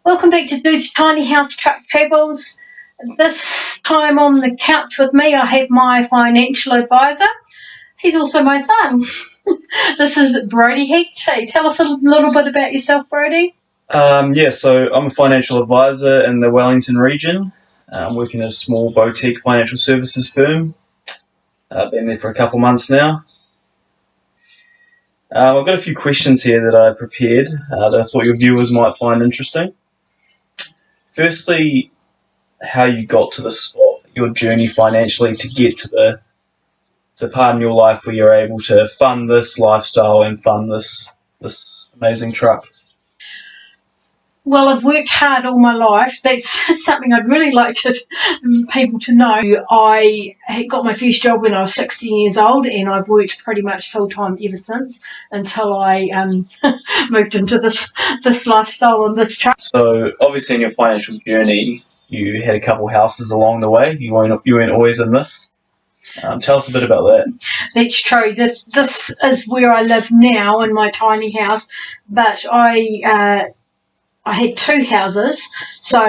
Welcome back to Dude's Tiny House Truck Travels. This time on the couch with me I have my financial advisor. He's also my son. This is Brody Heath. Tell us a little bit about yourself, Brody. So I'm a financial advisor in the Wellington region. I'm working at a small boutique financial services firm. I've been there for a couple months now. I've got a few questions here that I prepared that I thought your viewers might find interesting. Firstly, how you got to this spot, your journey financially to get to the part in your life where you're able to fund this lifestyle and fund this amazing truck. Well, I've worked hard all my life. That's something I'd really like people to know. I got my first job when I was 16 years old, and I've worked pretty much full-time ever since until I moved into this lifestyle and this truck. So, obviously in your financial journey, you had a couple houses along the way. You weren't always in this. Tell us a bit about that. That's true. This is where I live now in my tiny house, but I had two houses, so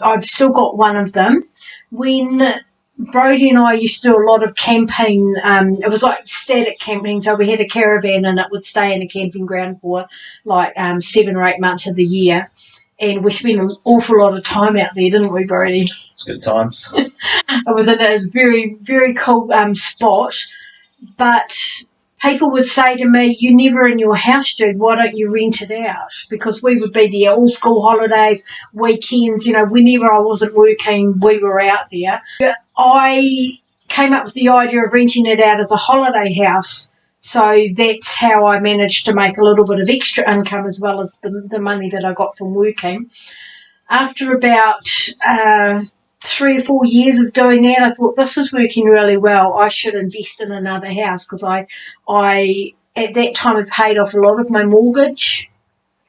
I've still got one of them. When Brody and I used to do a lot of camping, it was like static camping, so we had a caravan and it would stay in a camping ground for like 7 or 8 months of the year. And we spent an awful lot of time out there, didn't we, Brody? It's good times. It was a very, very cool spot, but people would say to me, "You're never in your house, Jude, why don't you rent it out?" Because we would be there all school holidays, weekends, whenever I wasn't working, we were out there. I came up with the idea of renting it out as a holiday house. So that's how I managed to make a little bit of extra income as well as the money that I got from working. After about 3 or 4 years of doing that, I thought, this is working really well. I should invest in another house, because I at that time had paid off a lot of my mortgage,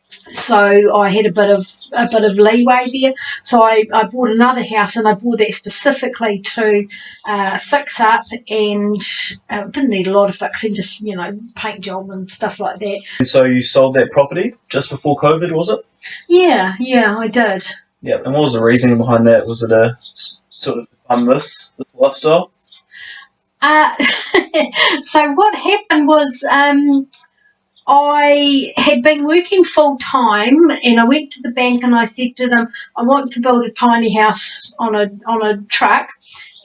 so I had a bit of leeway there. So I bought another house, and I bought that specifically to fix up, and didn't need a lot of fixing, just paint job and stuff like that. And so you sold that property just before COVID, was it? Yeah, I did. Yeah, and what was the reasoning behind that? Was it a sort of fund this lifestyle? So what happened was I had been working full time, and I went to the bank and I said to them, I want to build a tiny house on a truck,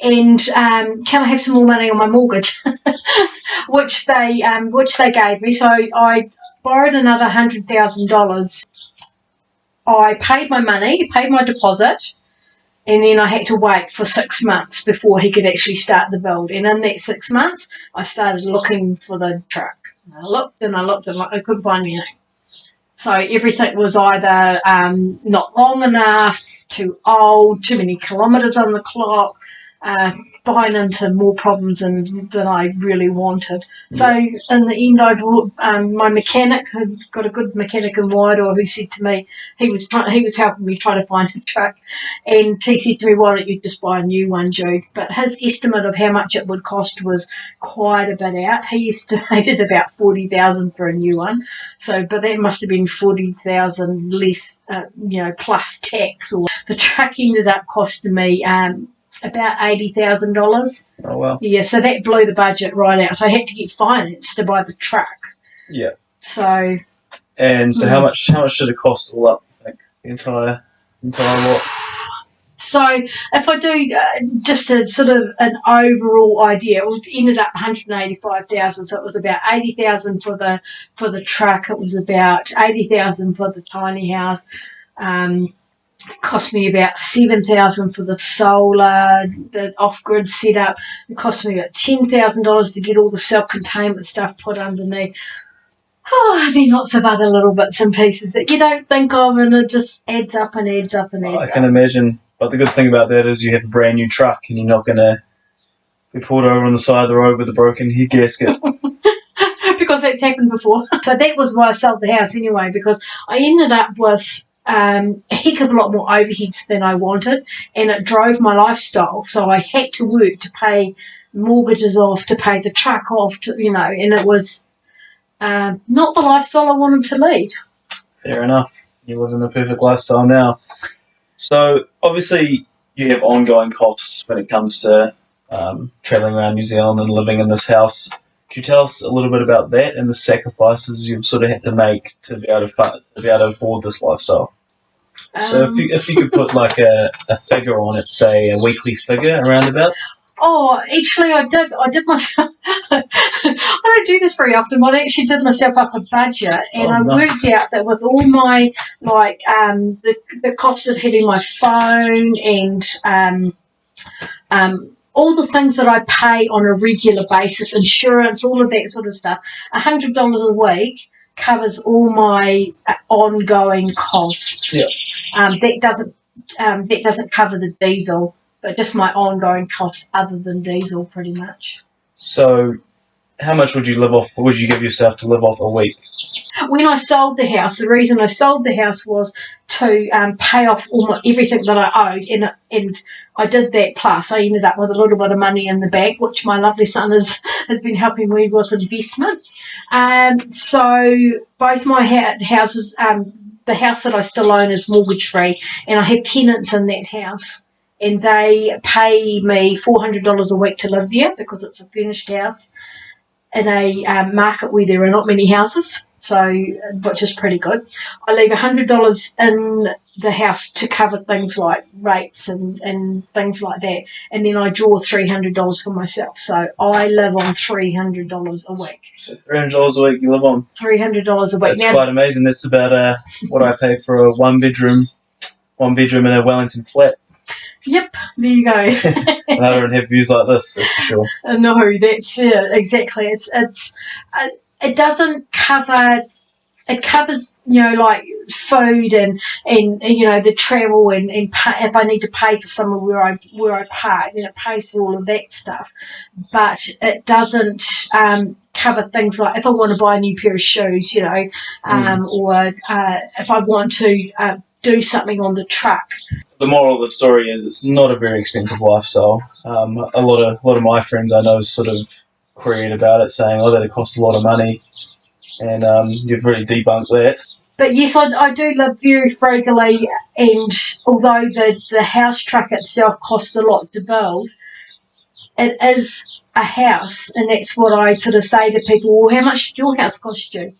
and can I have some more money on my mortgage? which they gave me. So I borrowed another $100,000. I paid my money, paid my deposit, and then I had to wait for 6 months before he could actually start the build. And in that 6 months, I started looking for the truck. I looked and I couldn't find anything. So everything was either not long enough, too old, too many kilometres on the clock, buying into more problems than I really wanted. So in the end, I bought my mechanic, who got a good mechanic in Wairoa, who said to me, he was helping me try to find a truck, and he said to me, why don't you just buy a new one, Jude? But his estimate of how much it would cost was quite a bit out. He estimated about $40,000 for a new one. So, but that must have been $40,000 less, plus tax. Or the truck ended up costing me about $80,000. Oh, wow. Yeah, so that blew the budget right out. So I had to get finance to buy the truck. Yeah. So. And so how much did it cost all up, you think? The entire lot? So if I do just a sort of an overall idea, it ended up $185,000. So it was about $80,000 for the truck. It was about $80,000 for the tiny house. It cost me about $7,000 for the solar, the off-grid setup. It cost me about $10,000 to get all the self-containment stuff put underneath. Oh, then lots of other little bits and pieces that you don't think of, and it just adds up and adds up and adds up. I can imagine. But the good thing about that is you have a brand new truck, and you're not going to be pulled over on the side of the road with a broken head gasket. Because that's happened before. So that was why I sold the house anyway, because I ended up with a heck of a lot more overheads than I wanted, and it drove my lifestyle. So I had to work to pay mortgages off, to pay the truck off, and it was not the lifestyle I wanted to lead. Fair enough. You're living the perfect lifestyle now. So obviously you have ongoing costs when it comes to travelling around New Zealand and living in this house. Could you tell us a little bit about that and the sacrifices you've sort of had to make to be able to afford this lifestyle? So if you could put like a figure on it, say a weekly figure around about. Oh, actually, I did myself. I don't do this very often, but I actually did myself up a budget, and I nice. worked out that with all my the cost of having my phone and all the things that I pay on a regular basis, insurance, all of that sort of stuff, $100 a week covers all my ongoing costs. Yeah. That doesn't cover the diesel, but just my ongoing costs other than diesel, pretty much. So, how much would you give yourself to live off a week? When I sold the house, the reason I sold the house was to pay off everything that I owed, and I did that. Plus, I ended up with a little bit of money in the bank, which my lovely son has been helping me with investment. So both my houses, the house that I still own is mortgage free, and I have tenants in that house, and they pay me $400 a week to live there because it's a furnished house in a market where there are not many houses, so which is pretty good. I leave $100 in the house to cover things like rates and things like that, and then I draw $300 for myself. So I live on $300 a week. So $300 a week you live on? $300 a week. That's quite amazing. That's about what I pay for a one bedroom in a Wellington flat. Yep, there you go. And I don't have views like this, that's for sure. No, that's exactly. It doesn't cover. It covers, like food and the travel and if I need to pay for somewhere where I park, then it pays for all of that stuff. But it doesn't cover things like if I want to buy a new pair of shoes, or if I want to do something on the truck. The moral of the story is it's not a very expensive lifestyle. A lot of my friends I know sort of queried about it, saying, "Oh, that it costs a lot of money," and you've really debunked that. But yes, I do live very frugally, and although the house truck itself costs a lot to build, it is a house, and that's what I sort of say to people. Well, how much did your house cost you?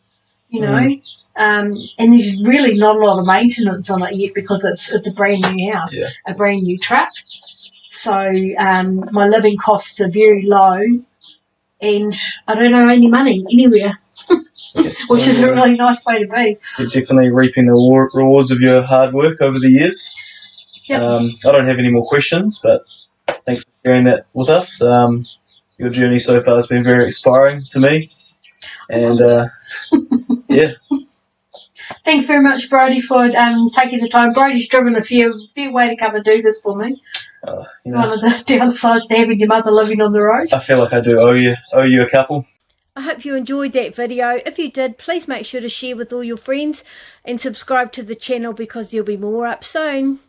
And there's really not a lot of maintenance on it yet because it's a brand new house, a brand new truck. So my living costs are very low, and I don't owe any money anywhere, which is a really nice way to be. You're definitely reaping the rewards of your hard work over the years. Yep. I don't have any more questions, but thanks for sharing that with us. Your journey so far has been very inspiring to me, and yeah. Thanks very much, Brodie, for taking the time. Brodie's driven a fair way to come and do this for me. It's one of the downsides to having your mother living on the road. I feel like I do owe you a couple. I hope you enjoyed that video. If you did, please make sure to share with all your friends and subscribe to the channel because there'll be more up soon.